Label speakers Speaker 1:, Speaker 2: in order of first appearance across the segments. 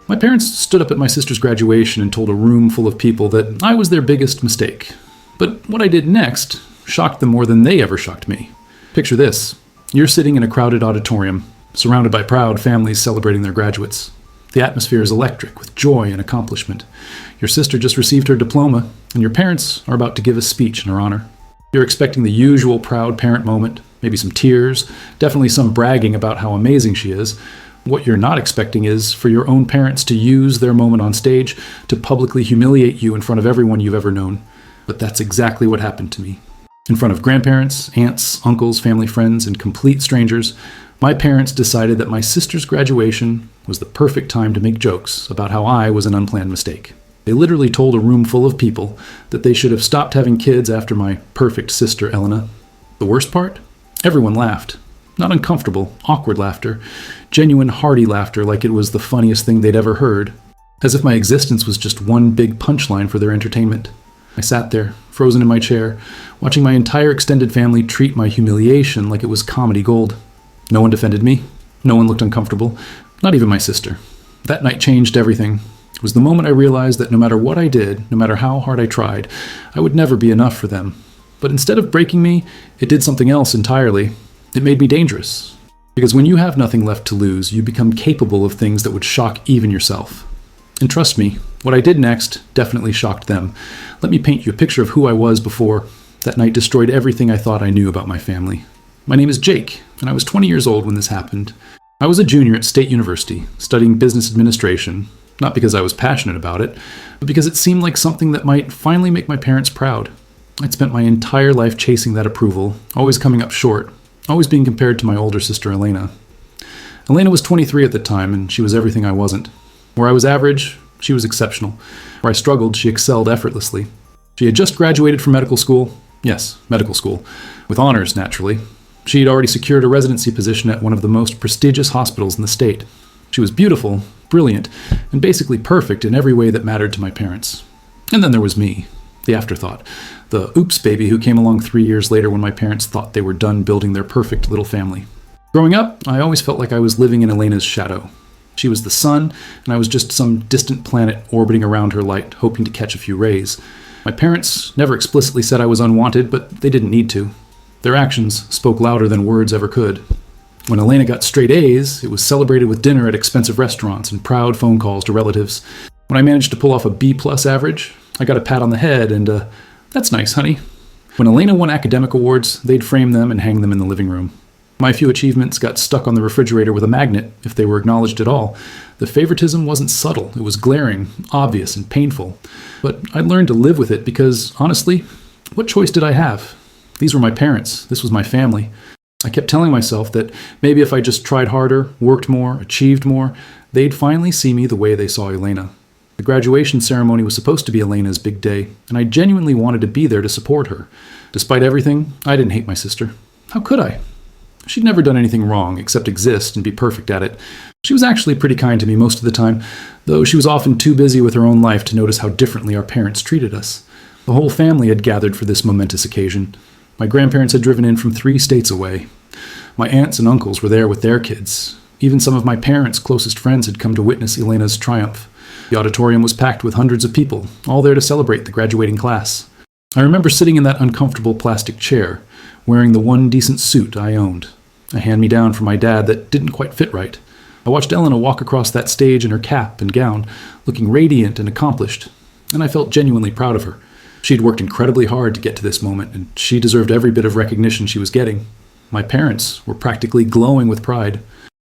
Speaker 1: My parents stood up at my sister's graduation and told a room full of people that I was their biggest mistake. But what I did next shocked them more than they ever shocked me. Picture this. You're sitting in a crowded auditorium, surrounded by proud families celebrating their graduates. The atmosphere is electric with joy and accomplishment. Your sister just received her diploma, and your parents are about to give a speech in her honor. You're expecting the usual proud parent moment, maybe some tears, definitely some bragging about how amazing she is. What you're not expecting is for your own parents to use their moment on stage to publicly humiliate you in front of everyone you've ever known. But that's exactly what happened to me. In front of grandparents, aunts, uncles, family friends, and complete strangers, my parents decided that my sister's graduation was the perfect time to make jokes about how I was an unplanned mistake. They literally told a room full of people that they should have stopped having kids after my perfect sister, Elena. The worst part? Everyone laughed. Not uncomfortable, awkward laughter. Genuine, hearty laughter like it was the funniest thing they'd ever heard. As if my existence was just one big punchline for their entertainment. I sat there, frozen in my chair, watching my entire extended family treat my humiliation like it was comedy gold. No one defended me. No one looked uncomfortable. Not even my sister. That night changed everything. It was the moment I realized that no matter what I did, no matter how hard I tried, I would never be enough for them. But instead of breaking me, it did something else entirely. It made me dangerous. Because when you have nothing left to lose, you become capable of things that would shock even yourself. And trust me, what I did next definitely shocked them. Let me paint you a picture of who I was before that night destroyed everything I thought I knew about my family. My name is Jake, and I was 20 years old when this happened. I was a junior at State University, studying business administration, not because I was passionate about it, but because it seemed like something that might finally make my parents proud. I'd spent my entire life chasing that approval, always coming up short, always being compared to my older sister, Elena. Elena was 23 at the time, and she was everything I wasn't. Where I was average, she was exceptional. Where I struggled, she excelled effortlessly. She had just graduated from medical school. Yes, medical school. With honors, naturally. She had already secured a residency position at one of the most prestigious hospitals in the state. She was beautiful, brilliant, and basically perfect in every way that mattered to my parents. And then there was me, the afterthought. The oops baby who came along 3 years later when my parents thought they were done building their perfect little family. Growing up, I always felt like I was living in Elena's shadow. She was the sun, and I was just some distant planet orbiting around her light, hoping to catch a few rays. My parents never explicitly said I was unwanted, but they didn't need to. Their actions spoke louder than words ever could. When Elena got straight A's, it was celebrated with dinner at expensive restaurants and proud phone calls to relatives. When I managed to pull off a B+ average, I got a pat on the head and, "That's nice, honey." When Elena won academic awards, they'd frame them and hang them in the living room. My few achievements got stuck on the refrigerator with a magnet, if they were acknowledged at all. The favoritism wasn't subtle, it was glaring, obvious, and painful. But I learned to live with it because, honestly, what choice did I have? These were my parents, this was my family. I kept telling myself that maybe if I just tried harder, worked more, achieved more, they'd finally see me the way they saw Elena. The graduation ceremony was supposed to be Elena's big day, and I genuinely wanted to be there to support her. Despite everything, I didn't hate my sister. How could I? She'd never done anything wrong except exist and be perfect at it. She was actually pretty kind to me most of the time, though she was often too busy with her own life to notice how differently our parents treated us. The whole family had gathered for this momentous occasion. My grandparents had driven in from 3 states away. My aunts and uncles were there with their kids. Even some of my parents' closest friends had come to witness Elena's triumph. The auditorium was packed with hundreds of people, all there to celebrate the graduating class. I remember sitting in that uncomfortable plastic chair, wearing the one decent suit I owned, a hand-me-down from my dad that didn't quite fit right. I watched Elena walk across that stage in her cap and gown, looking radiant and accomplished, and I felt genuinely proud of her. She'd worked incredibly hard to get to this moment, and she deserved every bit of recognition she was getting. My parents were practically glowing with pride.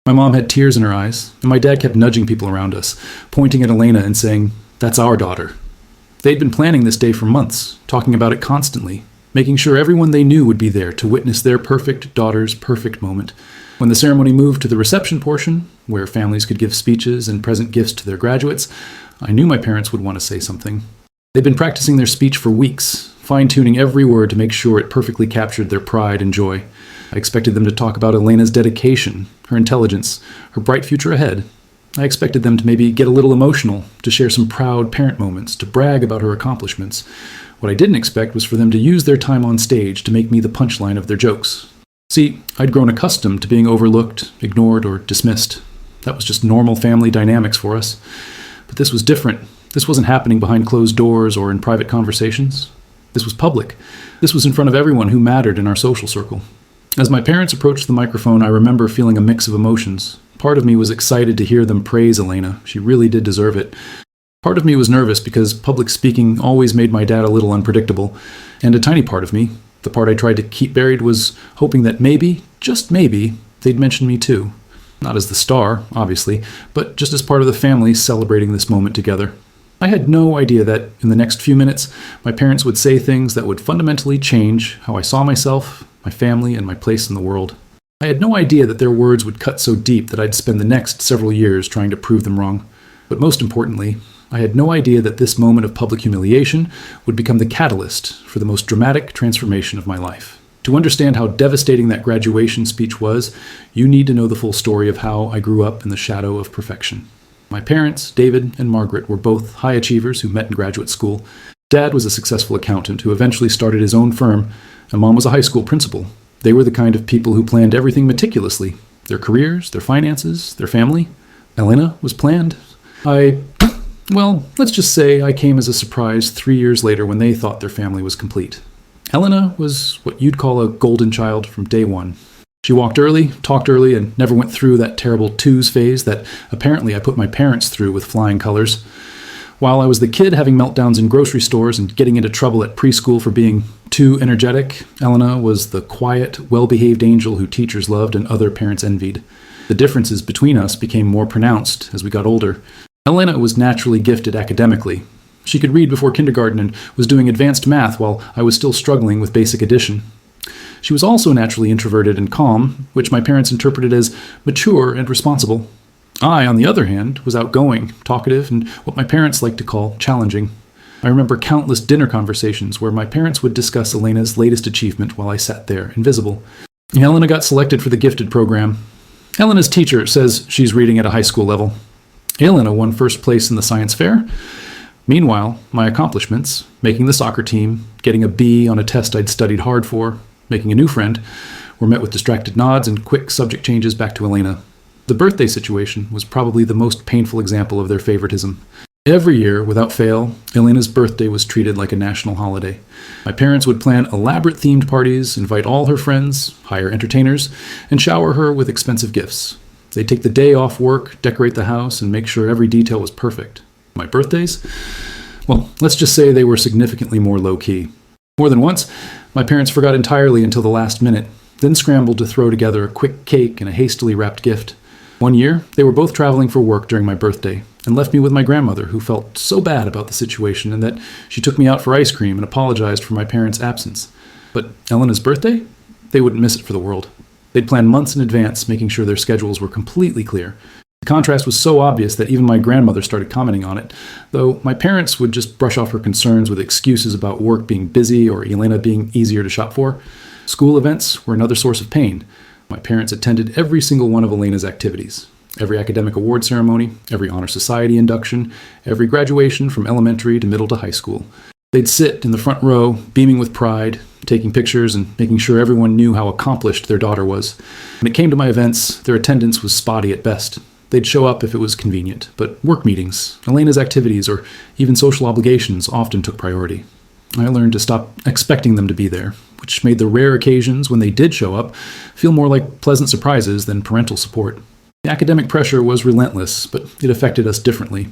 Speaker 1: My mom had tears in her eyes, and my dad kept nudging people around us, pointing at Elena and saying, "That's our daughter." They'd been planning this day for months, talking about it constantly, making sure everyone they knew would be there to witness their perfect daughter's perfect moment. When the ceremony moved to the reception portion, where families could give speeches and present gifts to their graduates, I knew my parents would want to say something. They'd been practicing their speech for weeks, fine-tuning every word to make sure it perfectly captured their pride and joy. I expected them to talk about Elena's dedication, her intelligence, her bright future ahead. I expected them to maybe get a little emotional, to share some proud parent moments, to brag about her accomplishments. What I didn't expect was for them to use their time on stage to make me the punchline of their jokes. See, I'd grown accustomed to being overlooked, ignored, or dismissed. That was just normal family dynamics for us. But this was different. This wasn't happening behind closed doors or in private conversations. This was public. This was in front of everyone who mattered in our social circle. As my parents approached the microphone, I remember feeling a mix of emotions. Part of me was excited to hear them praise Elena. She really did deserve it. Part of me was nervous because public speaking always made my dad a little unpredictable. And a tiny part of me, the part I tried to keep buried, was hoping that maybe, just maybe, they'd mention me too. Not as the star, obviously, but just as part of the family celebrating this moment together. I had no idea that, in the next few minutes, my parents would say things that would fundamentally change how I saw myself, my family, and my place in the world. I had no idea that their words would cut so deep that I'd spend the next several years trying to prove them wrong. But most importantly, I had no idea that this moment of public humiliation would become the catalyst for the most dramatic transformation of my life. To understand how devastating that graduation speech was, you need to know the full story of how I grew up in the shadow of perfection. My parents, David and Margaret, were both high achievers who met in graduate school. Dad was a successful accountant who eventually started his own firm, and Mom was a high school principal. They were the kind of people who planned everything meticulously. Their careers, their finances, their family. Elena was planned. Let's just say I came as a surprise 3 years later when they thought their family was complete. Elena was what you'd call a golden child from day one. She walked early, talked early, and never went through that terrible twos phase that apparently I put my parents through with flying colors. While I was the kid having meltdowns in grocery stores and getting into trouble at preschool for being too energetic, Elena was the quiet, well-behaved angel who teachers loved and other parents envied. The differences between us became more pronounced as we got older. Elena was naturally gifted academically. She could read before kindergarten and was doing advanced math while I was still struggling with basic addition. She was also naturally introverted and calm, which my parents interpreted as mature and responsible. I, on the other hand, was outgoing, talkative, and what my parents liked to call challenging. I remember countless dinner conversations where my parents would discuss Elena's latest achievement while I sat there, invisible. Elena got selected for the gifted program. Elena's teacher says she's reading at a high school level. Elena won first place in the science fair. Meanwhile, my accomplishments, making the soccer team, getting a B on a test I'd studied hard for, making a new friend, were met with distracted nods and quick subject changes back to Elena. The birthday situation was probably the most painful example of their favoritism. Every year, without fail, Elena's birthday was treated like a national holiday. My parents would plan elaborate themed parties, invite all her friends, hire entertainers, and shower her with expensive gifts. They'd take the day off work, decorate the house, and make sure every detail was perfect. My birthdays? Well, let's just say they were significantly more low-key. More than once, my parents forgot entirely until the last minute, then scrambled to throw together a quick cake and a hastily wrapped gift. One year, they were both traveling for work during my birthday and left me with my grandmother, who felt so bad about the situation and that she took me out for ice cream and apologized for my parents' absence. But Elena's birthday? They wouldn't miss it for the world. They'd planned months in advance, making sure their schedules were completely clear. The contrast was so obvious that even my grandmother started commenting on it, though my parents would just brush off her concerns with excuses about work being busy or Elena being easier to shop for. School events were another source of pain. My parents attended every single one of Elena's activities. Every academic award ceremony, every honor society induction, every graduation from elementary to middle to high school. They'd sit in the front row, beaming with pride, taking pictures and making sure everyone knew how accomplished their daughter was. When it came to my events, their attendance was spotty at best. They'd show up if it was convenient, but work meetings, Elena's activities, or even social obligations often took priority. I learned to stop expecting them to be there, which made the rare occasions when they did show up feel more like pleasant surprises than parental support. The academic pressure was relentless, but it affected us differently.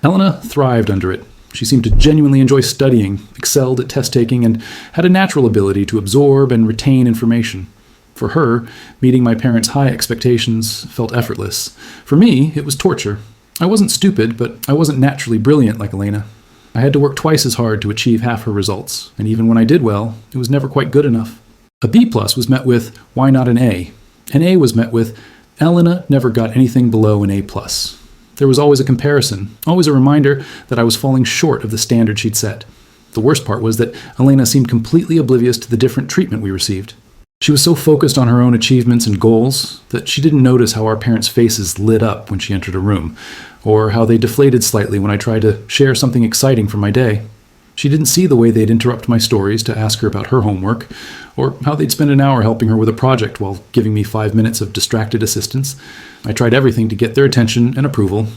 Speaker 1: Elena thrived under it. She seemed to genuinely enjoy studying, excelled at test-taking, and had a natural ability to absorb and retain information. For her, meeting my parents' high expectations felt effortless. For me, it was torture. I wasn't stupid, but I wasn't naturally brilliant like Elena. I had to work twice as hard to achieve half her results, and even when I did well, it was never quite good enough. A B+ was met with, why not an A? An A was met with, Elena never got anything below an A+. There was always a comparison, always a reminder that I was falling short of the standard she'd set. The worst part was that Elena seemed completely oblivious to the different treatment we received. She was so focused on her own achievements and goals that she didn't notice how our parents' faces lit up when she entered a room, or how they deflated slightly when I tried to share something exciting from my day. She didn't see the way they'd interrupt my stories to ask her about her homework, or how they'd spend an hour helping her with a project while giving me 5 minutes of distracted assistance. I tried everything to get their attention and approval.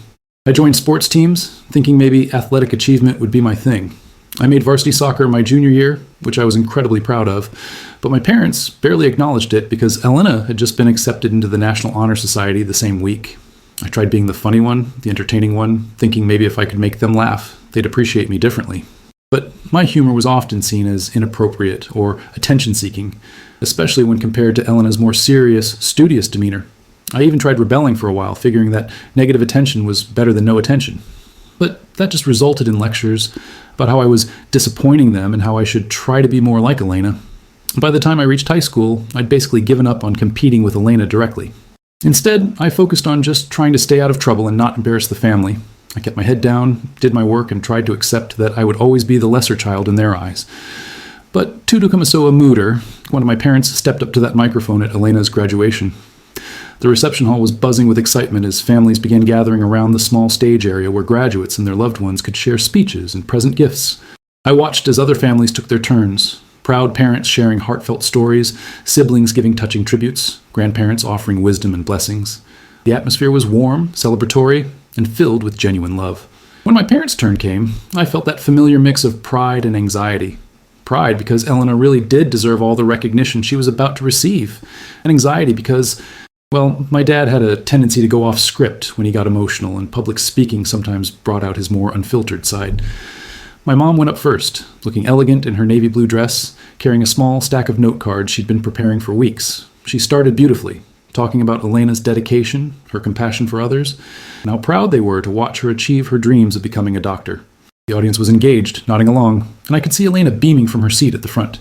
Speaker 1: I joined sports teams, thinking maybe athletic achievement would be my thing. I made varsity soccer my junior year, which I was incredibly proud of, but my parents barely acknowledged it because Elena had just been accepted into the National Honor Society the same week. I tried being the funny one, the entertaining one, thinking maybe if I could make them laugh, they'd appreciate me differently. But my humor was often seen as inappropriate or attention-seeking, especially when compared to Elena's more serious, studious demeanor. I even tried rebelling for a while, figuring that negative attention was better than no attention. But that just resulted in lectures about how I was disappointing them and how I should try to be more like Elena. By the time I reached high school, I'd basically given up on competing with Elena directly. Instead, I focused on just trying to stay out of trouble and not embarrass the family. I kept my head down, did my work, and tried to accept that I would always be the lesser child in their eyes. But Tudukamasua Muder, one of my parents, stepped up to that microphone at Elena's graduation. The reception hall was buzzing with excitement as families began gathering around the small stage area where graduates and their loved ones could share speeches and present gifts. I watched as other families took their turns, proud parents sharing heartfelt stories, siblings giving touching tributes, grandparents offering wisdom and blessings. The atmosphere was warm, celebratory, and filled with genuine love. When my parents' turn came, I felt that familiar mix of pride and anxiety. Pride because Elena really did deserve all the recognition she was about to receive, and anxiety because, well, my dad had a tendency to go off script when he got emotional, and public speaking sometimes brought out his more unfiltered side. My mom went up first, looking elegant in her navy blue dress, carrying a small stack of note cards she'd been preparing for weeks. She started beautifully, talking about Elena's dedication, her compassion for others, and how proud they were to watch her achieve her dreams of becoming a doctor. The audience was engaged, nodding along, and I could see Elena beaming from her seat at the front.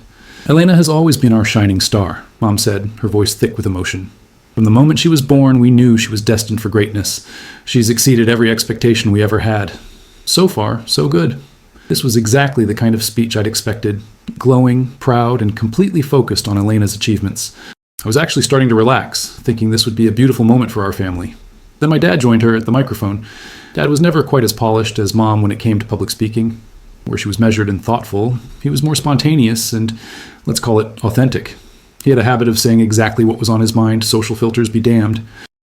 Speaker 1: "Elena has always been our shining star," Mom said, her voice thick with emotion. "From the moment she was born, we knew she was destined for greatness. She's exceeded every expectation we ever had. So far, so good." This was exactly the kind of speech I'd expected, glowing, proud, and completely focused on Elena's achievements. I was actually starting to relax, thinking this would be a beautiful moment for our family. Then my dad joined her at the microphone. Dad was never quite as polished as Mom when it came to public speaking. Where she was measured and thoughtful, he was more spontaneous and, let's call it, authentic. He had a habit of saying exactly what was on his mind, social filters be damned.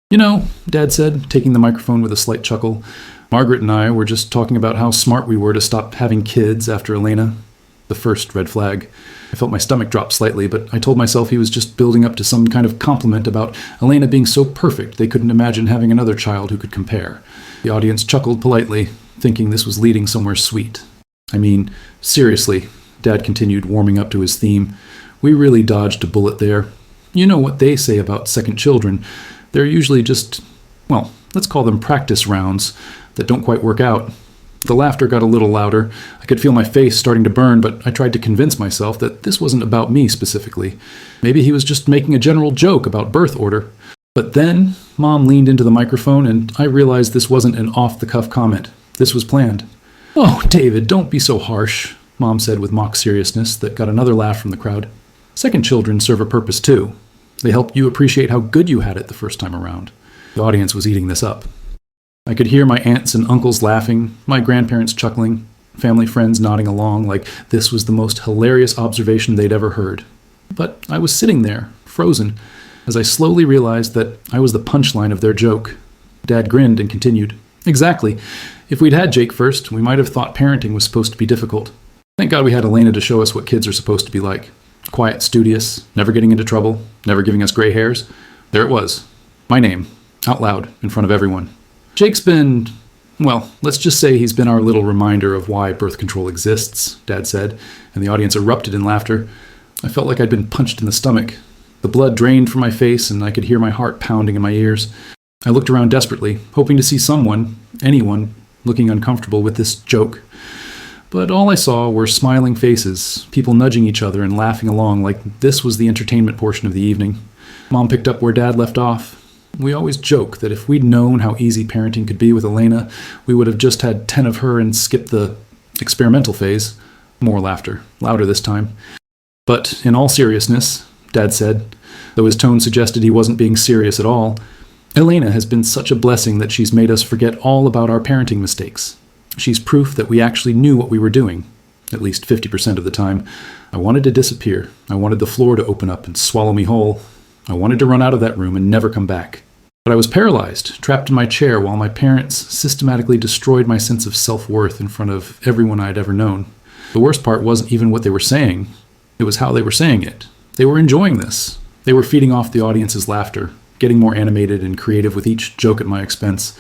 Speaker 1: "You know," Dad said, taking the microphone with a slight chuckle, "Margaret and I were just talking about how smart we were to stop having kids after Elena." The first red flag. I felt my stomach drop slightly, but I told myself he was just building up to some kind of compliment about Elena being so perfect they couldn't imagine having another child who could compare. The audience chuckled politely, thinking this was leading somewhere sweet. "I mean, seriously," Dad continued, warming up to his theme, "we really dodged a bullet there. You know what they say about second children. They're usually just, well, let's call them practice rounds that don't quite work out." The laughter got a little louder. I could feel my face starting to burn, but I tried to convince myself that this wasn't about me specifically. Maybe he was just making a general joke about birth order. But then, Mom leaned into the microphone, and I realized this wasn't an off-the-cuff comment. This was planned. "Oh, David, don't be so harsh," Mom said with mock seriousness that got another laugh from the crowd. "Second children serve a purpose too. They help you appreciate how good you had it the first time around." The audience was eating this up. I could hear my aunts and uncles laughing, my grandparents chuckling, family friends nodding along like this was the most hilarious observation they'd ever heard. But I was sitting there, frozen, as I slowly realized that I was the punchline of their joke. Dad grinned and continued, "Exactly. If we'd had Jake first, we might have thought parenting was supposed to be difficult. Thank God we had Elena to show us what kids are supposed to be like. Quiet, studious, never getting into trouble, never giving us gray hairs. There it was. My name, out loud, in front of everyone. Jake's been, well, let's just say he's been our little reminder of why birth control exists," Dad said, and the audience erupted in laughter. I felt like I'd been punched in the stomach. The blood drained from my face, and I could hear my heart pounding in my ears. I looked around desperately, hoping to see someone, anyone, looking uncomfortable with this joke. But all I saw were smiling faces, people nudging each other and laughing along like this was the entertainment portion of the evening. Mom picked up where Dad left off. "We always joke that if we'd known how easy parenting could be with Elena, we would have just had 10 of her and skipped the experimental phase." More laughter, louder this time. "But in all seriousness," Dad said, though his tone suggested he wasn't being serious at all, "Elena has been such a blessing that she's made us forget all about our parenting mistakes. She's proof that we actually knew what we were doing. at least 50% of the time. I wanted to disappear. I wanted the floor to open up and swallow me whole. I wanted to run out of that room and never come back. But I was paralyzed, trapped in my chair while my parents systematically destroyed my sense of self-worth in front of everyone I'd ever known. The worst part wasn't even what they were saying. It was how they were saying it. They were enjoying this. They were feeding off the audience's laughter, getting more animated and creative with each joke at my expense.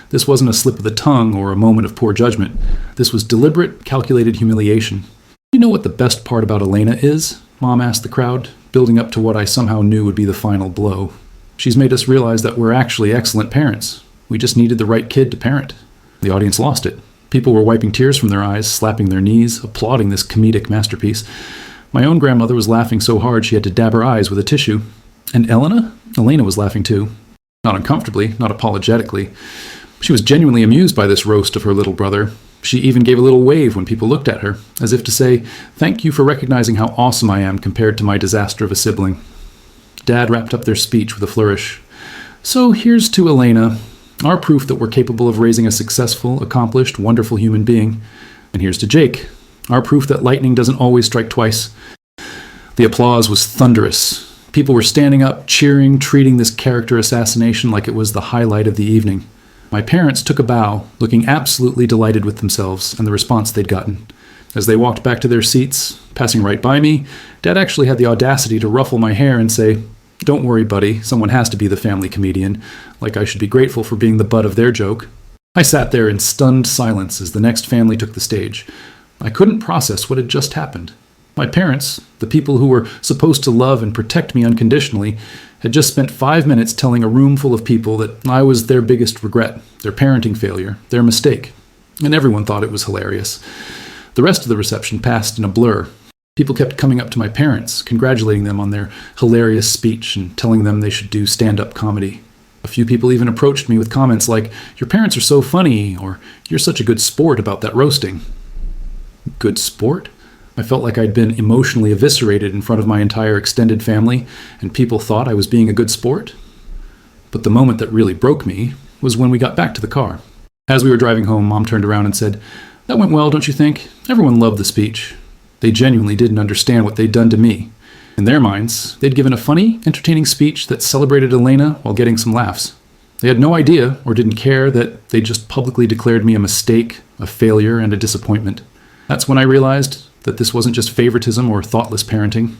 Speaker 1: This wasn't a slip of the tongue or a moment of poor judgment. This was deliberate, calculated humiliation. You know what the best part about Elena is? Mom asked the crowd, building up to what I somehow knew would be the final blow. She's made us realize that we're actually excellent parents. We just needed the right kid to parent. The audience lost it. People were wiping tears from their eyes, slapping their knees, applauding this comedic masterpiece. My own grandmother was laughing so hard she had to dab her eyes with a tissue. And Elena was laughing too. Not uncomfortably, not apologetically. She was genuinely amused by this roast of her little brother. She even gave a little wave when people looked at her, as if to say, "Thank you for recognizing how awesome I am compared to my disaster of a sibling." Dad wrapped up their speech with a flourish. "So here's to Elena, our proof that we're capable of raising a successful, accomplished, wonderful human being. And here's to Jake, our proof that lightning doesn't always strike twice." The applause was thunderous. People were standing up, cheering, treating this character assassination like it was the highlight of the evening. My parents took a bow, looking absolutely delighted with themselves and the response they'd gotten. As they walked back to their seats, passing right by me, Dad actually had the audacity to ruffle my hair and say, "Don't worry, buddy, someone has to be the family comedian," like I should be grateful for being the butt of their joke. I sat there in stunned silence as the next family took the stage. I couldn't process what had just happened. My parents, the people who were supposed to love and protect me unconditionally, had just spent 5 minutes telling a room full of people that I was their biggest regret, their parenting failure, their mistake. And everyone thought it was hilarious. The rest of the reception passed in a blur. People kept coming up to my parents, congratulating them on their hilarious speech and telling them they should do stand-up comedy. A few people even approached me with comments like, "Your parents are so funny," or "You're such a good sport about that roasting." Good sport? I felt like I'd been emotionally eviscerated in front of my entire extended family, and people thought I was being a good sport. But the moment that really broke me was when we got back to the car. As we were driving home, Mom turned around and said, "That went well, don't you think? Everyone loved the speech." They genuinely didn't understand what they'd done to me. In their minds, they'd given a funny, entertaining speech that celebrated Elena while getting some laughs. They had no idea or didn't care that they just publicly declared me a mistake, a failure, and a disappointment. That's when I realized that this wasn't just favoritism or thoughtless parenting.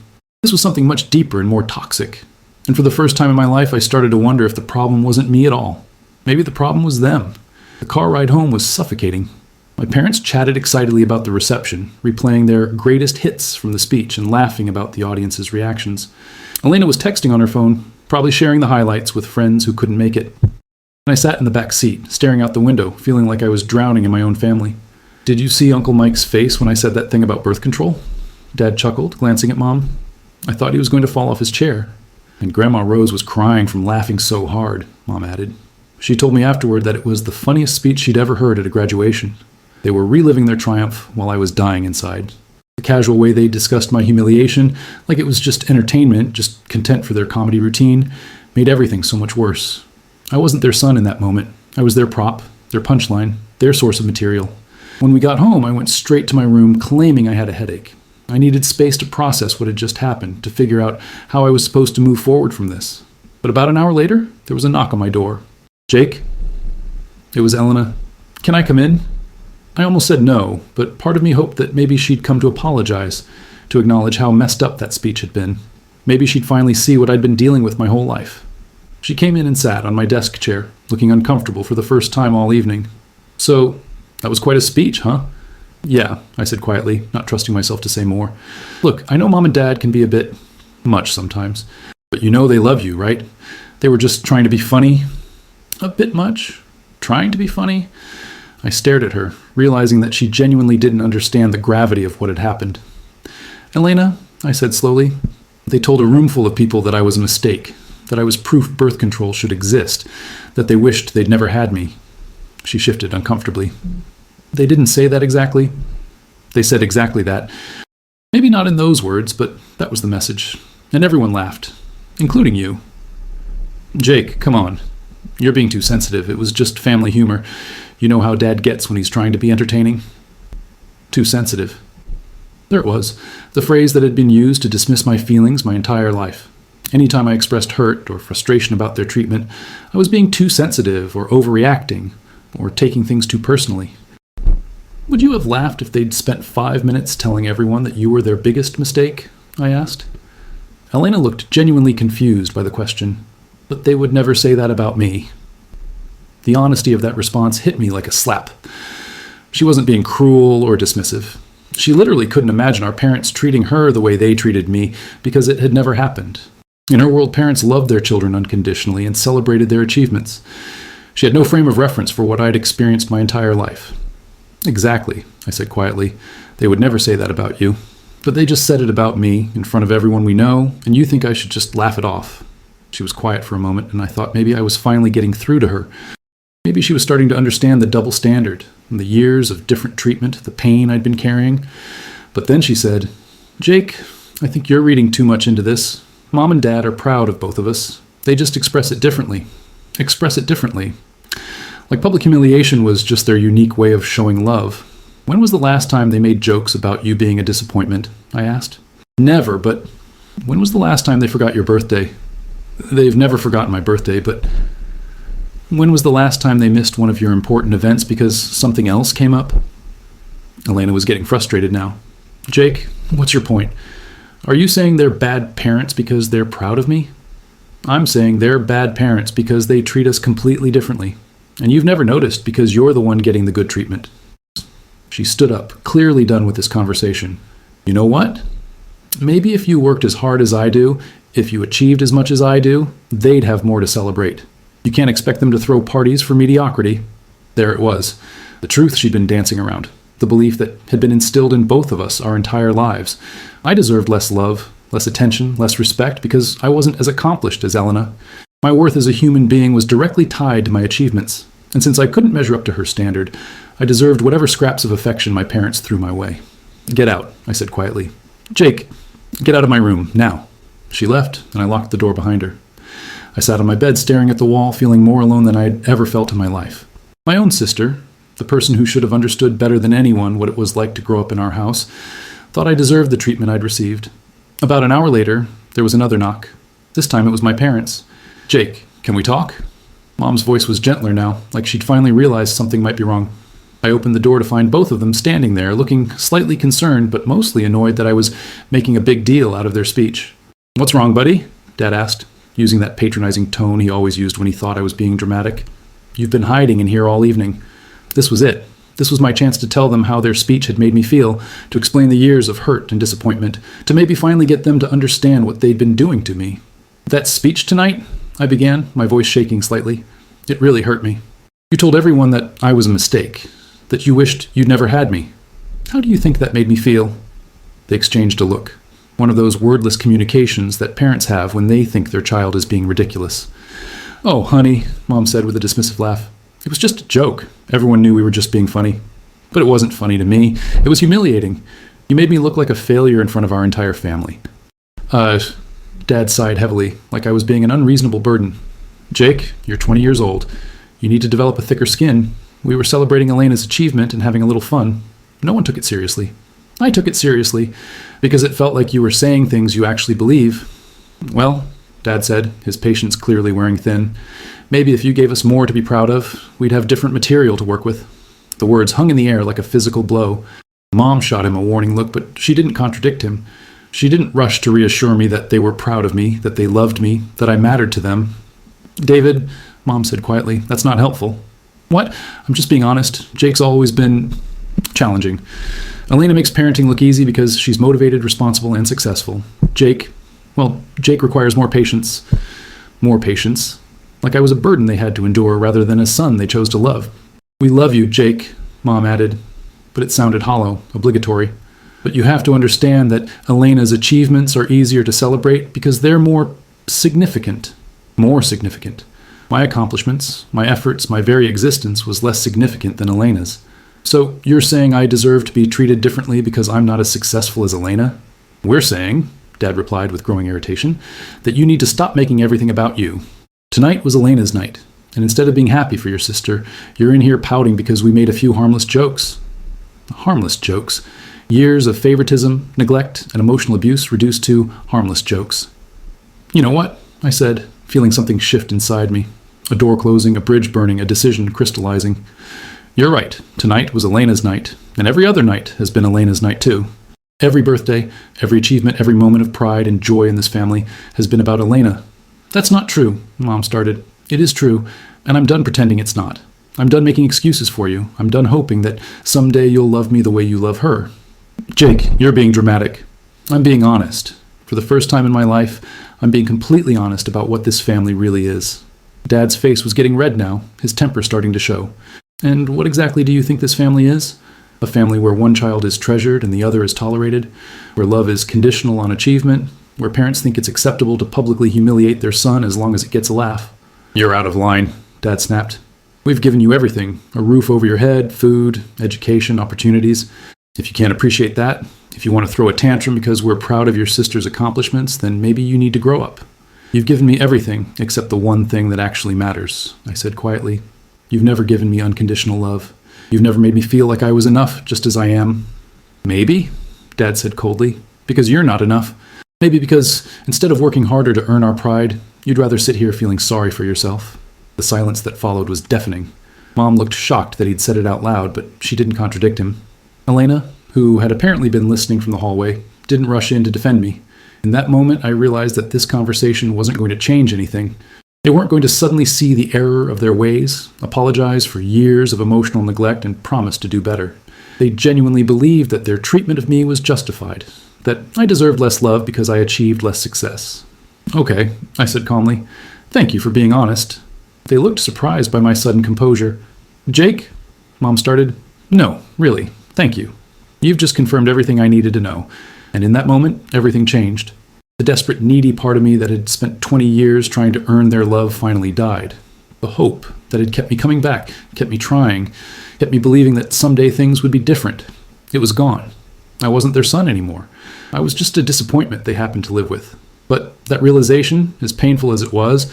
Speaker 1: This was something much deeper and more toxic. And for the first time in my life, I started to wonder if the problem wasn't me at all. Maybe the problem was them. The car ride home was suffocating. My parents chatted excitedly about the reception, replaying their greatest hits from the speech and laughing about the audience's reactions. Elena was texting on her phone, probably sharing the highlights with friends who couldn't make it. And I sat in the back seat, staring out the window, feeling like I was drowning in my own family. "Did you see Uncle Mike's face when I said that thing about birth control?" Dad chuckled, glancing at Mom. "I thought he was going to fall off his chair." "And Grandma Rose was crying from laughing so hard," Mom added. She told me afterward that it was the funniest speech she'd ever heard at a graduation. They were reliving their triumph while I was dying inside. The casual way they discussed my humiliation, like it was just entertainment, just content for their comedy routine, made everything so much worse. I wasn't their son in that moment. I was their prop, their punchline, their source of material. When we got home, I went straight to my room claiming I had a headache. I needed space to process what had just happened, to figure out how I was supposed to move forward from this. But about an hour later, there was a knock on my door. "Jake?" It was Elena. "Can I come in?" I almost said no, but part of me hoped that maybe she'd come to apologize, to acknowledge how messed up that speech had been. Maybe she'd finally see what I'd been dealing with my whole life. She came in and sat on my desk chair, looking uncomfortable for the first time all evening. "So, that was quite a speech, huh?" "Yeah," I said quietly, not trusting myself to say more. "Look, I know Mom and Dad can be a bit much sometimes, but you know they love you, right? They were just trying to be funny." "A bit much? Trying to be funny?" I stared at her, realizing that she genuinely didn't understand the gravity of what had happened. "Elena," I said slowly, "they told a room full of people that I was a mistake, that I was proof birth control should exist, that they wished they'd never had me." She shifted uncomfortably. "They didn't say that exactly." "They said exactly that. Maybe not in those words, but that was the message. And everyone laughed, including you." "Jake, come on. You're being too sensitive. It was just family humor. You know how Dad gets when he's trying to be entertaining." "Too sensitive." There it was, the phrase that had been used to dismiss my feelings my entire life. Anytime I expressed hurt or frustration about their treatment, I was being too sensitive or overreacting or taking things too personally. Would you have laughed if they'd spent 5 minutes telling everyone that you were their biggest mistake? I asked. Elena looked genuinely confused by the question, but they would never say that about me. The honesty of that response hit me like a slap. She wasn't being cruel or dismissive. She literally couldn't imagine our parents treating her the way they treated me because it had never happened. In her world, parents loved their children unconditionally and celebrated their achievements. She had no frame of reference for what I'd experienced my entire life. Exactly, I said quietly. They would never say that about you. But they just said it about me in front of everyone we know, and you think I should just laugh it off. She was quiet for a moment, and I thought maybe I was finally getting through to her. Maybe she was starting to understand the double standard, and the years of different treatment, the pain I'd been carrying. But then she said, Jake, I think you're reading too much into this. Mom and Dad are proud of both of us. They just express it differently. Like public humiliation was just their unique way of showing love. When was the last time they made jokes about you being a disappointment? I asked. Never, but when was the last time they forgot your birthday? They've never forgotten my birthday, but when was the last time they missed one of your important events because something else came up? Elena was getting frustrated now. Jake, what's your point? Are you saying they're bad parents because they're proud of me? I'm saying they're bad parents because they treat us completely differently. And you've never noticed because you're the one getting the good treatment. She stood up, clearly done with this conversation. You know what? Maybe if you worked as hard as I do, if you achieved as much as I do, they'd have more to celebrate. You can't expect them to throw parties for mediocrity. There it was, the truth she'd been dancing around, the belief that had been instilled in both of us our entire lives. I deserved less love, less attention, less respect because I wasn't as accomplished as Elena. My worth as a human being was directly tied to my achievements, and since I couldn't measure up to her standard, I deserved whatever scraps of affection my parents threw my way. Get out, I said quietly. Jake, get out of my room, now. She left, and I locked the door behind her. I sat on my bed staring at the wall, feeling more alone than I had ever felt in my life. My own sister, the person who should have understood better than anyone what it was like to grow up in our house, thought I deserved the treatment I'd received. About an hour later, there was another knock. This time it was my parents. Jake, can we talk? Mom's voice was gentler now, like she'd finally realized something might be wrong. I opened the door to find both of them standing there, looking slightly concerned, but mostly annoyed that I was making a big deal out of their speech. What's wrong, buddy? Dad asked, using that patronizing tone he always used when he thought I was being dramatic. You've been hiding in here all evening. This was it. This was my chance to tell them how their speech had made me feel, to explain the years of hurt and disappointment, to maybe finally get them to understand what they'd been doing to me. That speech tonight, I began, my voice shaking slightly. It really hurt me. You told everyone that I was a mistake, that you wished you'd never had me. How do you think that made me feel? They exchanged a look, one of those wordless communications that parents have when they think their child is being ridiculous. Oh, honey, Mom said with a dismissive laugh. It was just a joke. Everyone knew we were just being funny. But it wasn't funny to me. It was humiliating. You made me look like a failure in front of our entire family. Dad sighed heavily, like I was being an unreasonable burden. Jake, you're 20 years old. You need to develop a thicker skin. We were celebrating Elena's achievement and having a little fun. No one took it seriously. I took it seriously because it felt like you were saying things you actually believe. Well, Dad said, his patience clearly wearing thin, maybe if you gave us more to be proud of, we'd have different material to work with. The words hung in the air like a physical blow. Mom shot him a warning look, but she didn't contradict him. She didn't rush to reassure me that they were proud of me, that they loved me, that I mattered to them. David, Mom said quietly, that's not helpful. What? I'm just being honest. Jake's always been challenging. Elena makes parenting look easy because she's motivated, responsible, and successful. Jake requires more patience. More patience. Like I was a burden they had to endure rather than a son they chose to love. We love you, Jake, Mom added, but it sounded hollow, obligatory. But you have to understand that Elena's achievements are easier to celebrate because they're more significant. More significant. My accomplishments, my efforts, my very existence was less significant than Elena's. So you're saying I deserve to be treated differently because I'm not as successful as Elena? We're saying, Dad replied with growing irritation, that you need to stop making everything about you. Tonight was Elena's night, and instead of being happy for your sister, you're in here pouting because we made a few harmless jokes. Harmless jokes? Years of favoritism, neglect, and emotional abuse reduced to harmless jokes. "You know what?" I said, feeling something shift inside me. A door closing, a bridge burning, a decision crystallizing. "You're right. Tonight was Elena's night, and every other night has been Elena's night too. Every birthday, every achievement, every moment of pride and joy in this family has been about Elena." "That's not true," Mom started. "It is true, and I'm done pretending it's not. I'm done making excuses for you. I'm done hoping that someday you'll love me the way you love her." "Jake, you're being dramatic." "I'm being honest. For the first time in my life, I'm being completely honest about what this family really is." Dad's face was getting red now, his temper starting to show. "And what exactly do you think this family is? A family where one child is treasured and the other is tolerated, where love is conditional on achievement, where parents think it's acceptable to publicly humiliate their son as long as it gets a laugh." "You're out of line," Dad snapped. "We've given you everything, a roof over your head, food, education, opportunities. If you can't appreciate that, if you want to throw a tantrum because we're proud of your sister's accomplishments, then maybe you need to grow up. You've given me everything except the one thing that actually matters," I said quietly. "You've never given me unconditional love. You've never made me feel like I was enough just as I am." "Maybe," Dad said coldly, "because you're not enough. Maybe because instead of working harder to earn our pride, you'd rather sit here feeling sorry for yourself." The silence that followed was deafening. Mom looked shocked that he'd said it out loud, but she didn't contradict him. Elena, who had apparently been listening from the hallway, didn't rush in to defend me. In that moment, I realized that this conversation wasn't going to change anything. They weren't going to suddenly see the error of their ways, apologize for years of emotional neglect, and promise to do better. They genuinely believed that their treatment of me was justified, that I deserved less love because I achieved less success. "Okay," I said calmly. "Thank you for being honest." They looked surprised by my sudden composure. "Jake," Mom started. "No, really, thank you. You've just confirmed everything I needed to know." And in that moment, everything changed. The desperate, needy part of me that had spent 20 years trying to earn their love finally died. The hope that had kept me coming back, kept me trying, kept me believing that someday things would be different. It was gone. I wasn't their son anymore. I was just a disappointment they happened to live with. But that realization, as painful as it was,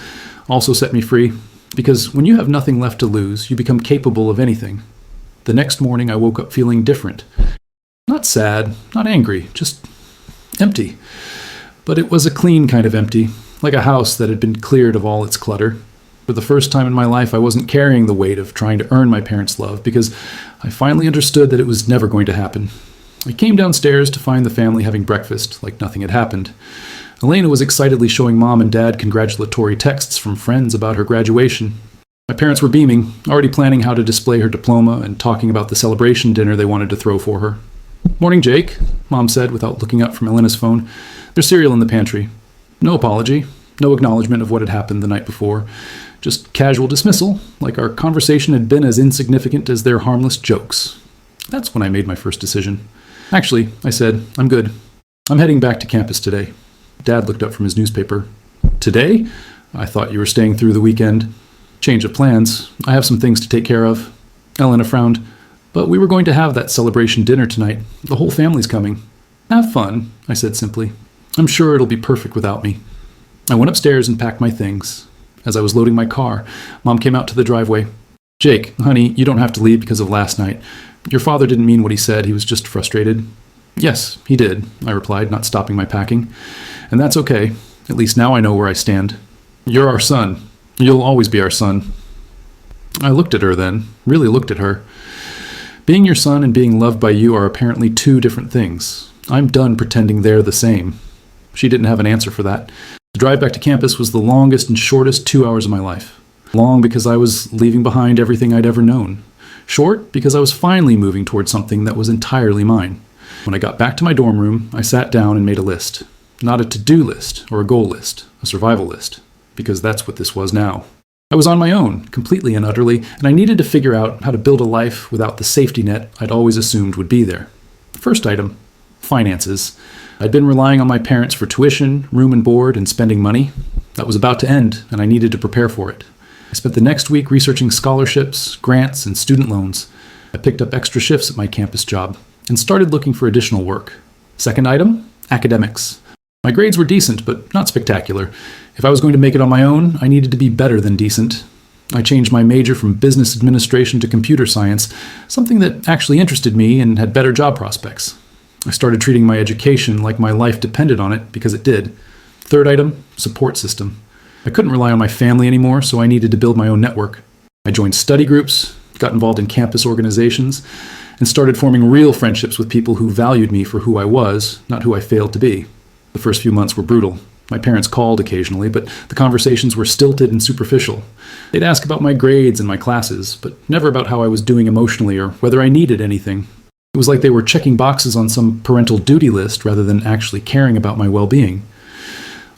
Speaker 1: also set me free. Because when you have nothing left to lose, you become capable of anything. The next morning, I woke up feeling different. Not sad, not angry, just empty. But it was a clean kind of empty, like a house that had been cleared of all its clutter. For the first time in my life, I wasn't carrying the weight of trying to earn my parents' love because I finally understood that it was never going to happen. I came downstairs to find the family having breakfast like nothing had happened. Elena was excitedly showing Mom and Dad congratulatory texts from friends about her graduation. My parents were beaming, already planning how to display her diploma and talking about the celebration dinner they wanted to throw for her. "Morning, Jake," Mom said without looking up from Elena's phone. "There's cereal in the pantry." No apology, no acknowledgement of what had happened the night before. Just casual dismissal, like our conversation had been as insignificant as their harmless jokes. That's when I made my first decision. "Actually," I said, "I'm good. I'm heading back to campus today." Dad looked up from his newspaper. "Today? I thought you were staying through the weekend." "Change of plans. I have some things to take care of." Elena frowned. "But we were going to have that celebration dinner tonight. The whole family's coming." "Have fun," I said simply. "I'm sure it'll be perfect without me." I went upstairs and packed my things. As I was loading my car, Mom came out to the driveway. "Jake, honey, you don't have to leave because of last night. Your father didn't mean what he said. He was just frustrated." "Yes, he did," I replied, not stopping my packing. "And that's okay. At least now I know where I stand. You're our son. You'll always be our son." I looked at her then, really looked at her. Being your son and being loved by you are apparently two different things. I'm done pretending they're the same. She didn't have an answer for that. The drive back to campus was the longest and shortest 2 hours of my life. Long because I was leaving behind everything I'd ever known. Short because I was finally moving towards something that was entirely mine. When I got back to my dorm room, I sat down and made a list. Not a to-do list or a goal list, a survival list, because that's what this was now. I was on my own, completely and utterly, and I needed to figure out how to build a life without the safety net I'd always assumed would be there. First item, finances. I'd been relying on my parents for tuition, room and board, and spending money. That was about to end, and I needed to prepare for it. I spent the next week researching scholarships, grants, and student loans. I picked up extra shifts at my campus job and started looking for additional work. Second item, academics. My grades were decent, but not spectacular. If I was going to make it on my own, I needed to be better than decent. I changed my major from business administration to computer science, something that actually interested me and had better job prospects. I started treating my education like my life depended on it, because it did. Third item, support system. I couldn't rely on my family anymore, so I needed to build my own network. I joined study groups, got involved in campus organizations, and started forming real friendships with people who valued me for who I was, not who I failed to be. The first few months were brutal. My parents called occasionally, but the conversations were stilted and superficial. They'd ask about my grades and my classes, but never about how I was doing emotionally or whether I needed anything. It was like they were checking boxes on some parental duty list rather than actually caring about my well-being.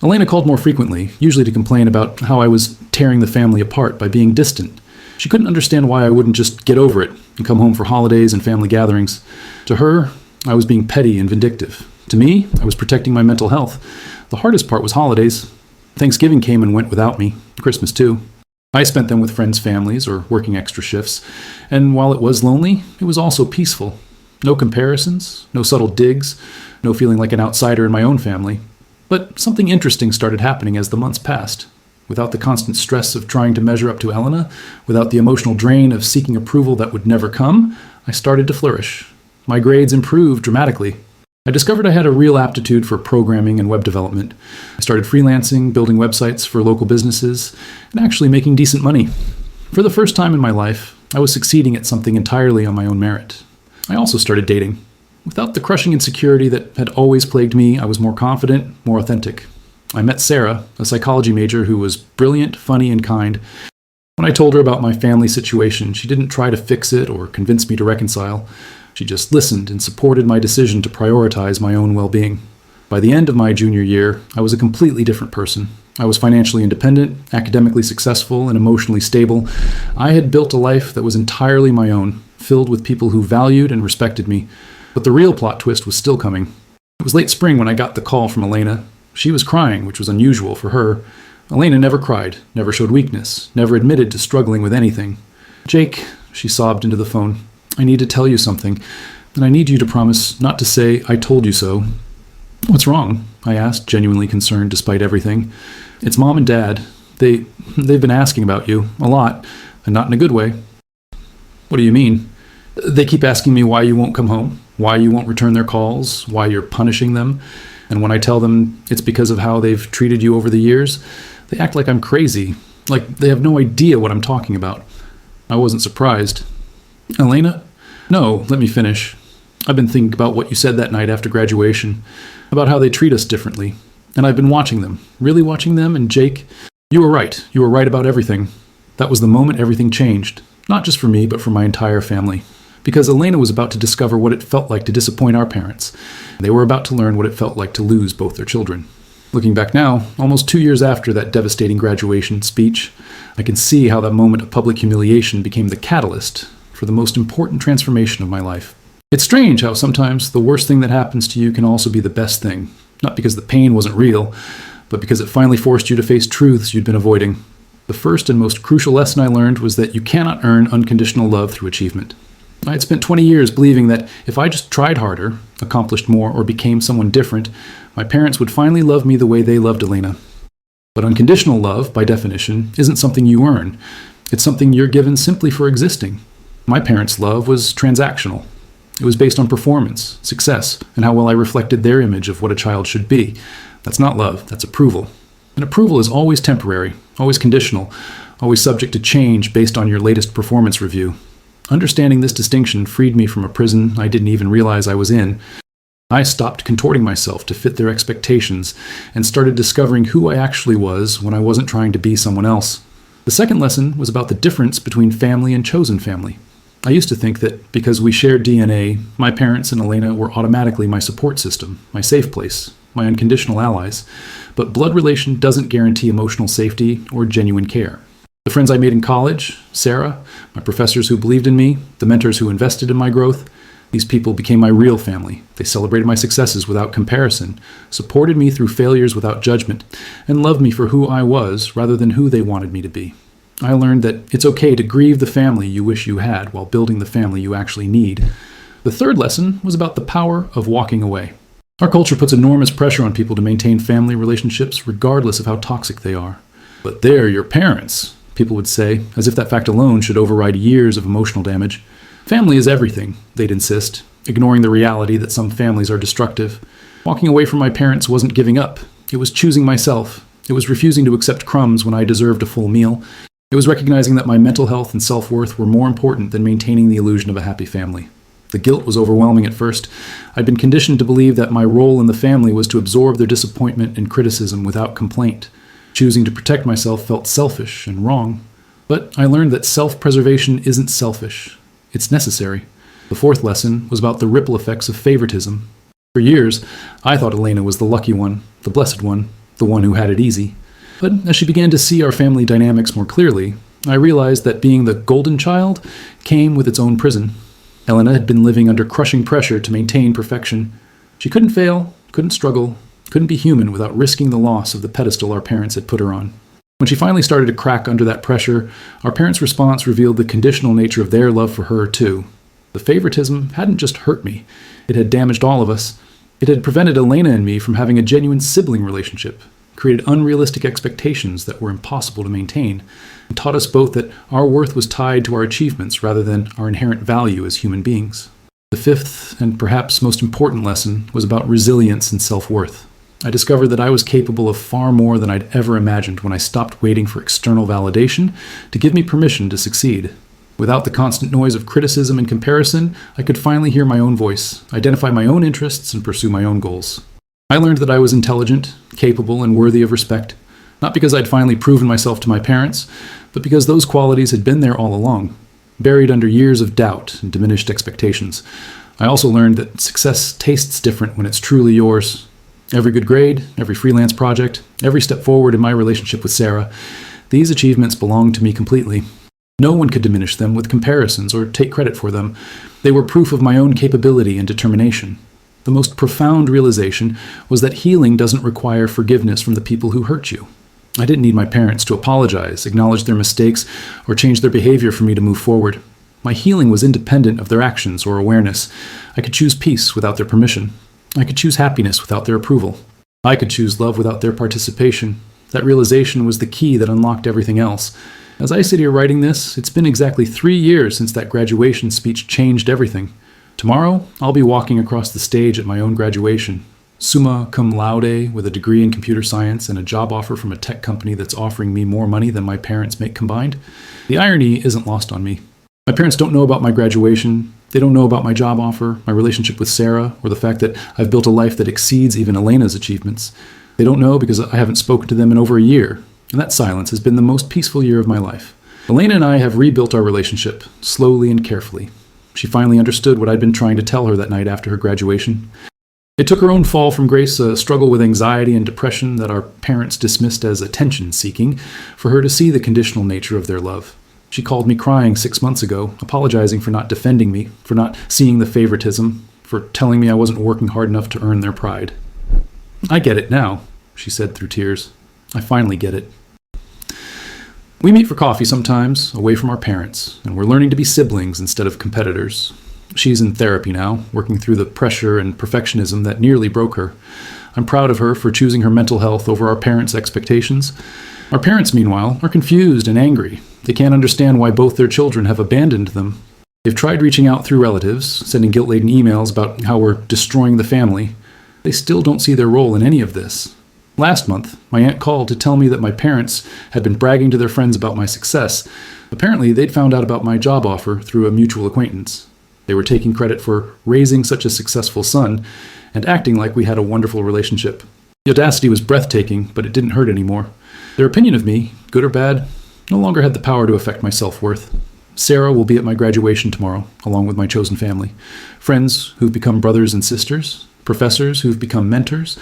Speaker 1: Elena called more frequently, usually to complain about how I was tearing the family apart by being distant. She couldn't understand why I wouldn't just get over it and come home for holidays and family gatherings. To her, I was being petty and vindictive. To me, I was protecting my mental health. The hardest part was holidays. Thanksgiving came and went without me, Christmas too. I spent them with friends' families or working extra shifts, and while it was lonely, it was also peaceful. No comparisons, no subtle digs, no feeling like an outsider in my own family. But something interesting started happening as the months passed. Without the constant stress of trying to measure up to Elena, without the emotional drain of seeking approval that would never come, I started to flourish. My grades improved dramatically. I discovered I had a real aptitude for programming and web development. I started freelancing, building websites for local businesses, and actually making decent money. For the first time in my life, I was succeeding at something entirely on my own merit. I also started dating. Without the crushing insecurity that had always plagued me, I was more confident, more authentic. I met Sarah, a psychology major who was brilliant, funny, and kind. When I told her about my family situation, she didn't try to fix it or convince me to reconcile. She just listened and supported my decision to prioritize my own well-being. By the end of my junior year, I was a completely different person. I was financially independent, academically successful, and emotionally stable. I had built a life that was entirely my own, filled with people who valued and respected me. But the real plot twist was still coming. It was late spring when I got the call from Elena. She was crying, which was unusual for her. Elena never cried, never showed weakness, never admitted to struggling with anything. "Jake," she sobbed into the phone, "I need to tell you something, and I need you to promise not to say, 'I told you so.'" "What's wrong?" I asked, genuinely concerned despite everything. "It's Mom and Dad. They've been asking about you, a lot, and not in a good way." "What do you mean?" "They keep asking me why you won't come home, why you won't return their calls, why you're punishing them. And when I tell them it's because of how they've treated you over the years, they act like I'm crazy, like they have no idea what I'm talking about." I wasn't surprised. "Elena?" "No, let me finish. I've been thinking about what you said that night after graduation, about how they treat us differently. And I've been watching them, really watching them, and Jake, you were right. You were right about everything. That was the moment everything changed. Not just for me, but for my entire family. Because Elena was about to discover what it felt like to disappoint our parents. They were about to learn what it felt like to lose both their children. Looking back now, almost 2 years after that devastating graduation speech, I can see how that moment of public humiliation became the catalyst for the most important transformation of my life. It's strange how sometimes the worst thing that happens to you can also be the best thing. Not because the pain wasn't real, but because it finally forced you to face truths you'd been avoiding. The first and most crucial lesson I learned was that you cannot earn unconditional love through achievement. I had spent 20 years believing that if I just tried harder, accomplished more, or became someone different, my parents would finally love me the way they loved Elena. But unconditional love, by definition, isn't something you earn. It's something you're given simply for existing. My parents' love was transactional. It was based on performance, success, and how well I reflected their image of what a child should be. That's not love, that's approval. And approval is always temporary, always conditional, always subject to change based on your latest performance review. Understanding this distinction freed me from a prison I didn't even realize I was in. I stopped contorting myself to fit their expectations and started discovering who I actually was when I wasn't trying to be someone else. The second lesson was about the difference between family and chosen family. I used to think that because we shared DNA, my parents and Elena were automatically my support system, my safe place, my unconditional allies. But blood relation doesn't guarantee emotional safety or genuine care. The friends I made in college, Sarah, my professors who believed in me, the mentors who invested in my growth, these people became my real family. They celebrated my successes without comparison, supported me through failures without judgment, and loved me for who I was rather than who they wanted me to be. I learned that it's okay to grieve the family you wish you had while building the family you actually need. The third lesson was about the power of walking away. Our culture puts enormous pressure on people to maintain family relationships regardless of how toxic they are. "But they're your parents," people would say, as if that fact alone should override years of emotional damage. "Family is everything," they'd insist. ignoring the reality that some families are destructive. Walking away from my parents wasn't giving up. It was choosing myself. It was refusing to accept crumbs when I deserved a full meal. It was recognizing that my mental health and self-worth were more important than maintaining the illusion of a happy family. The guilt was overwhelming at first. I'd been conditioned to believe that my role in the family was to absorb their disappointment and criticism without complaint. Choosing to protect myself felt selfish and wrong. But I learned that self-preservation isn't selfish. It's necessary. The fourth lesson was about the ripple effects of favoritism. For years, I thought Elena was the lucky one, the blessed one, the one who had it easy. But as she began to see our family dynamics more clearly, I realized that being the golden child came with its own prison. Elena had been living under crushing pressure to maintain perfection. She couldn't fail, couldn't struggle, couldn't be human without risking the loss of the pedestal our parents had put her on. When she finally started to crack under that pressure, our parents' response revealed the conditional nature of their love for her, too. The favoritism hadn't just hurt me. It had damaged all of us. It had prevented Elena and me from having a genuine sibling relationship, created unrealistic expectations that were impossible to maintain, and taught us both that our worth was tied to our achievements rather than our inherent value as human beings. The fifth, and perhaps most important lesson, was about resilience and self-worth. I discovered that I was capable of far more than I'd ever imagined when I stopped waiting for external validation to give me permission to succeed. Without the constant noise of criticism and comparison, I could finally hear my own voice, identify my own interests, and pursue my own goals. I learned that I was intelligent, capable, and worthy of respect, not because I'd finally proven myself to my parents, but because those qualities had been there all along, buried under years of doubt and diminished expectations. I also learned that success tastes different when it's truly yours. Every good grade, every freelance project, every step forward in my relationship with Sarah, these achievements belonged to me completely. No one could diminish them with comparisons or take credit for them. They were proof of my own capability and determination. The most profound realization was that healing doesn't require forgiveness from the people who hurt you. I didn't need my parents to apologize, acknowledge their mistakes, or change their behavior for me to move forward. My healing was independent of their actions or awareness. I could choose peace without their permission. I could choose happiness without their approval. I could choose love without their participation. That realization was the key that unlocked everything else. As I sit here writing this, it's been exactly 3 years since that graduation speech changed everything. Tomorrow, I'll be walking across the stage at my own graduation, summa cum laude with a degree in computer science and a job offer from a tech company that's offering me more money than my parents make combined. The irony isn't lost on me. My parents don't know about my graduation. They don't know about my job offer, my relationship with Sarah, or the fact that I've built a life that exceeds even Elena's achievements. They don't know because I haven't spoken to them in over a year, and that silence has been the most peaceful year of my life. Elena and I have rebuilt our relationship, slowly and carefully. She finally understood what I'd been trying to tell her that night after her graduation. It took her own fall from grace, a struggle with anxiety and depression that our parents dismissed as attention-seeking, for her to see the conditional nature of their love. She called me crying 6 months ago, apologizing for not defending me, for not seeing the favoritism, for telling me I wasn't working hard enough to earn their pride. "I get it now," she said through tears. "I finally get it." We meet for coffee sometimes, away from our parents, and we're learning to be siblings instead of competitors. She's in therapy now, working through the pressure and perfectionism that nearly broke her. I'm proud of her for choosing her mental health over our parents' expectations. Our parents, meanwhile, are confused and angry. They can't understand why both their children have abandoned them. They've tried reaching out through relatives, sending guilt-laden emails about how we're destroying the family. They still don't see their role in any of this. Last month, my aunt called to tell me that my parents had been bragging to their friends about my success. Apparently, they'd found out about my job offer through a mutual acquaintance. They were taking credit for raising such a successful son and acting like we had a wonderful relationship. The audacity was breathtaking, but it didn't hurt anymore. Their opinion of me, good or bad, no longer had the power to affect my self-worth. Sarah will be at my graduation tomorrow, along with my chosen family. Friends who've become brothers and sisters, professors who've become mentors,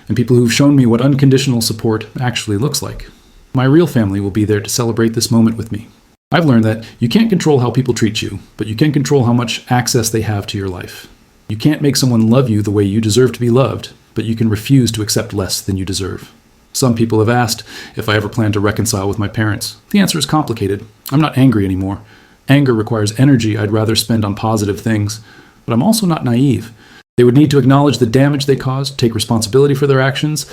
Speaker 1: and people who've shown me what unconditional support actually looks like. My real family will be there to celebrate this moment with me. I've learned that you can't control how people treat you, but you can control how much access they have to your life. You can't make someone love you the way you deserve to be loved, but you can refuse to accept less than you deserve. Some people have asked if I ever plan to reconcile with my parents. The answer is complicated. I'm not angry anymore. Anger requires energy I'd rather spend on positive things, but I'm also not naive. They would need to acknowledge the damage they caused, take responsibility for their actions,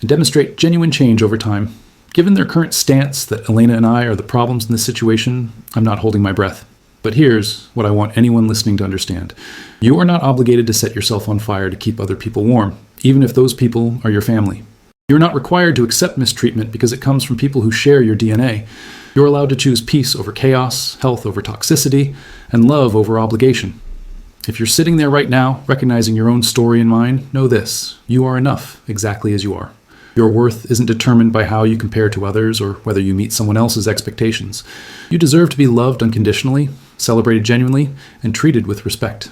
Speaker 1: and demonstrate genuine change over time. Given their current stance that Elena and I are the problems in this situation, I'm not holding my breath. But here's what I want anyone listening to understand. You are not obligated to set yourself on fire to keep other people warm, even if those people are your family. You're not required to accept mistreatment because it comes from people who share your DNA. You're allowed to choose peace over chaos, health over toxicity, and love over obligation. If you're sitting there right now, recognizing your own story and mine, know this: you are enough exactly as you are. Your worth isn't determined by how you compare to others or whether you meet someone else's expectations. You deserve to be loved unconditionally, celebrated genuinely, and treated with respect.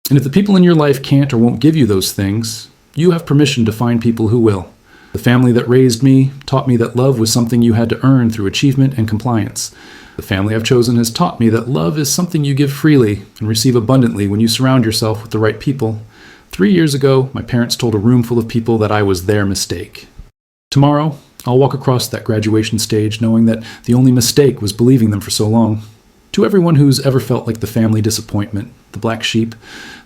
Speaker 1: And if the people in your life can't or won't give you those things, you have permission to find people who will. The family that raised me taught me that love was something you had to earn through achievement and compliance. The family I've chosen has taught me that love is something you give freely and receive abundantly when you surround yourself with the right people. 3 years ago, my parents told a room full of people that I was their mistake. Tomorrow, I'll walk across that graduation stage knowing that the only mistake was believing them for so long. To everyone who's ever felt like the family disappointment, the black sheep,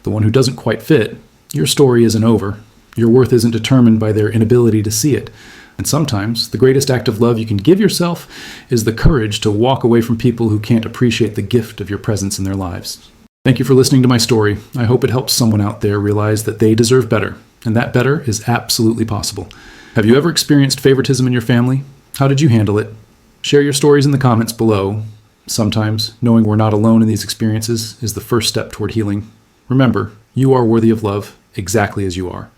Speaker 1: the one who doesn't quite fit, your story isn't over. Your worth isn't determined by their inability to see it. And sometimes, the greatest act of love you can give yourself is the courage to walk away from people who can't appreciate the gift of your presence in their lives. Thank you for listening to my story. I hope it helps someone out there realize that they deserve better, and that better is absolutely possible. Have you ever experienced favoritism in your family? How did you handle it? Share your stories in the comments below. Sometimes, knowing we're not alone in these experiences is the first step toward healing. Remember, you are worthy of love exactly as you are.